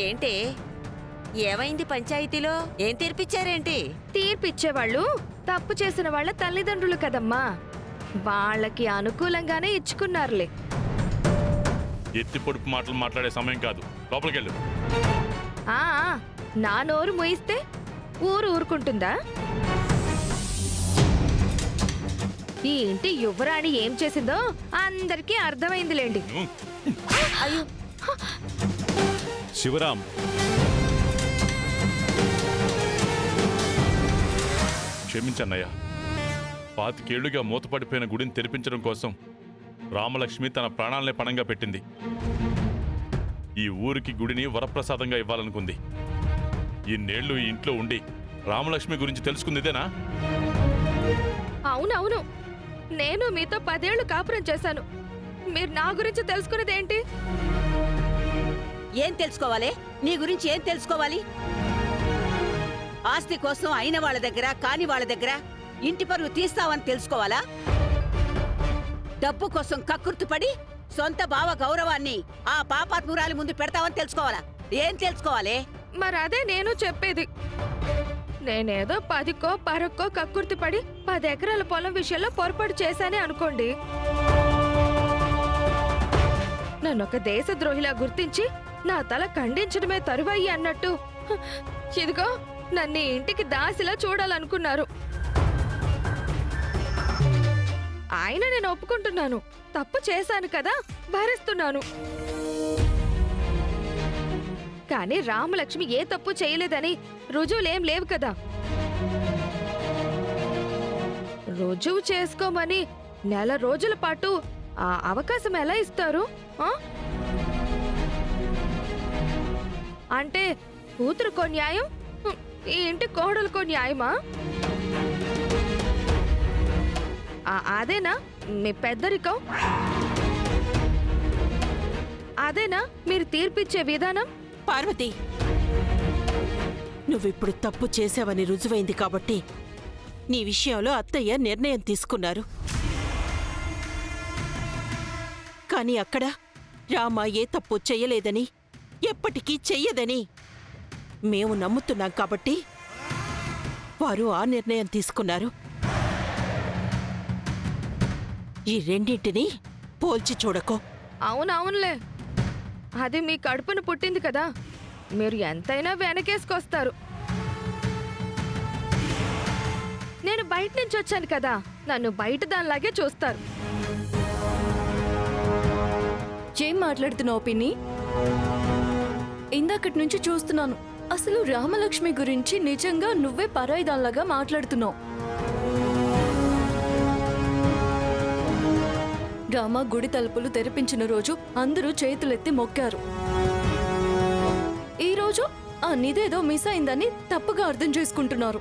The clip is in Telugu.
ఏంటి ఏమైంది పంచాయతీలో? ఏం తీర్పిచ్చారేంటి? తీర్పిచ్చేవాళ్ళు తప్పు చేసిన వాళ్ళ తల్లిదండ్రులు కదమ్మా, వాళ్ళకి అనుకూలంగానే ఇచ్చుకున్నారులే. ఎత్తి పొడుపు మాటలు మాట్లాడే సమయం కాదు, లోపలికెళ్ళు. ఆ నా నోరు మోయిస్తే ఊరు ఊరుకుంటుందా? ఈ ఇంటి యువరాణి ఏం చేసిందో అందరికీ అర్థమైందిలేండి. అయ్యో శివరాం, క్షమించన్నయ్య. 25 ఏళ్లుగా మూతపడిపోయిన గుడిని తెరిపించడం కోసం రామలక్ష్మి తన ప్రాణాలనే పణంగా పెట్టింది. ఈ ఊరికి గుడిని వరప్రసాదంగా ఇవ్వాలనుకుంది. ఇన్నేళ్లు ఈ ఇంట్లో ఉండి రామలక్ష్మి గురించి తెలుసుకుంది ఇదేనా? అవునవును, నేను మీతో 10 ఏళ్లు కాపురం చేశాను. మీరు నా గురించి తెలుసుకునేదేంటి? ఏం తెలుసుకోవాలి? నీ గురించి ఏం తెలుసుకోవాలి? ఆస్తి కోసం అయిన వాళ్ళ దగ్గర కాని వాళ్ళ దగ్గర ఇంటి పరువు తీస్తావని తెలుసుకోవాలా? డబ్బు కోసం కక్కుర్తుపడి సొంత బావ గౌరవాన్ని ఆ పాపాత్మురాలి ముందు పెడతావని తెలుసుకోవాలా? ఏం తెలుసుకోవాలి? మరదే నేను చెప్పేది. నేనేదో 10కో 12కో కక్కుర్తి పడి 10 ఎకరాల పొలం విషయంలో పొరపాటు చేశానే అనుకోండి, నన్నొక దేశద్రోహిలా గుర్తించి నా తల ఖండించడమే తరువాయి అన్నట్టు ఇదిగో నన్ను ఈ ఇంటికి దాసిలా చూడాలనుకున్నారు. ఆయన నేను ఒప్పుకుంటున్నాను, తప్పు చేశాను కదా, భరిస్తున్నాను. కానీ రామలక్ష్మి ఏ తప్పు చేయలేదని రుజువులేం లేవు కదా. రుజువు చేసుకోమని నెల రోజుల పాటు ఆ అవకాశం ఎలా ఇస్తారు? అంటే కూతురుకో న్యాయం, ఈ ఇంటి కోడలుకో న్యాయమా? అదేనా మీ పెద్దరికం? అదేనా మీరు తీర్పిచ్చే విధానం? పార్వతి, నువ్విప్పుడు తప్పు చేశావని రుజువైంది కాబట్టి నీ విషయంలో అత్తయ్య నిర్ణయం తీసుకున్నారు. కాని అక్కడ రామ ఏ తప్పు చెయ్యలేదని, ఎప్పటికీ చెయ్యదని మేము నమ్ముతున్నాం కాబట్టి వారు ఆ నిర్ణయం తీసుకున్నారు. ఈ రెండింటినీ పోల్చి చూడకో. అవునవునులే, అది మీ కడుపును పుట్టింది కదా, మీరు ఎంతైనా వెనకేసుకొస్తారు. నేను బయట నుంచి వచ్చాను కదా, నన్ను బయట దానిలాగే చూస్తారు. ఏం మాట్లాడుతున్నావు పిన్ని? ఇందాకటి నుంచి చూస్తున్నాను, అసలు రామలక్ష్మి గురించి నిజంగా నువ్వే పరాయిదాన్లాగా మాట్లాడుతున్నావు. రామ గుడి తలుపులు తెరిపించిన రోజు అందరూ చేతులెత్తి మొక్కారు. ఈ రోజు ఆ నిధేదో మిస్ అయిందని తప్పుగా అర్థం చేసుకుంటున్నారు.